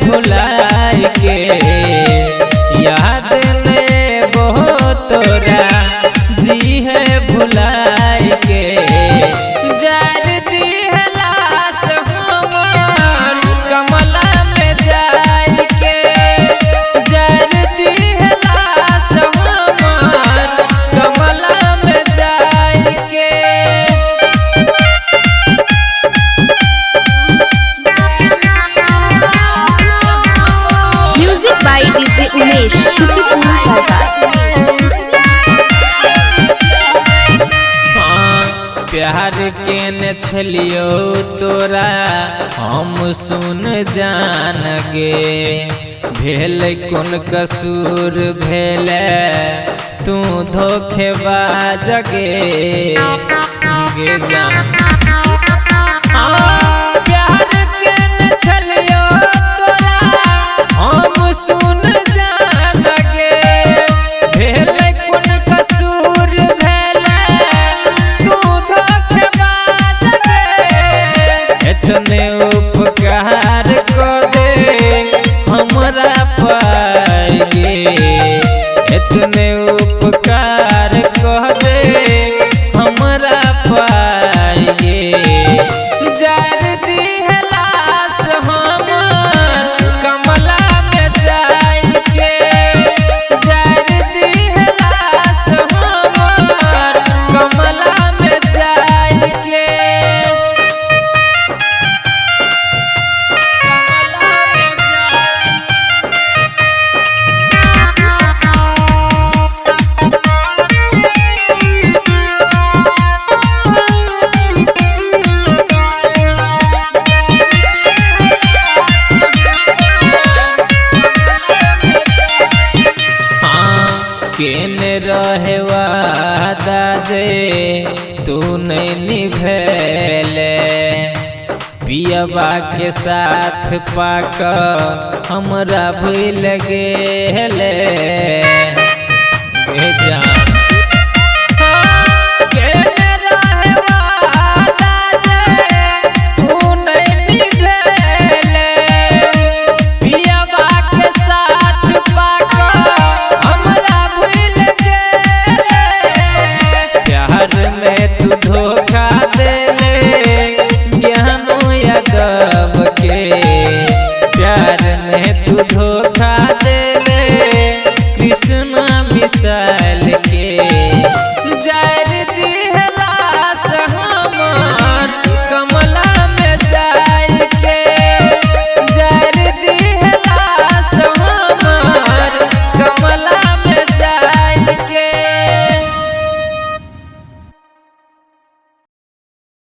भुलाए के याद ने बहुत तोरा जी है भुलाए के जार दिहलास हमर कमला में जाए के जार दिहलास हमर कमला में जाए के। by DJ Umesh, Shukipur प्यार के न छलियो तोरा हम सुन जान गे भेल कौन कसूर भेल तू धोखेबाज गे जान प्यार के न छलियो तोरा हम सुन जान गे भेल कौन कसूर भेल तू धोखेबाज गे इतने उपकार कर दे हमरा पाई गे इतने उपकार कर दे हमरा पाई गे जार दिहलास हमर कमला में जाए के जार दिहलास हमर कमला में जाए के कमला में केन रहे वादा जे तू नहीं निभैले पियबा के साथ पाक हमरा भूल गेले जान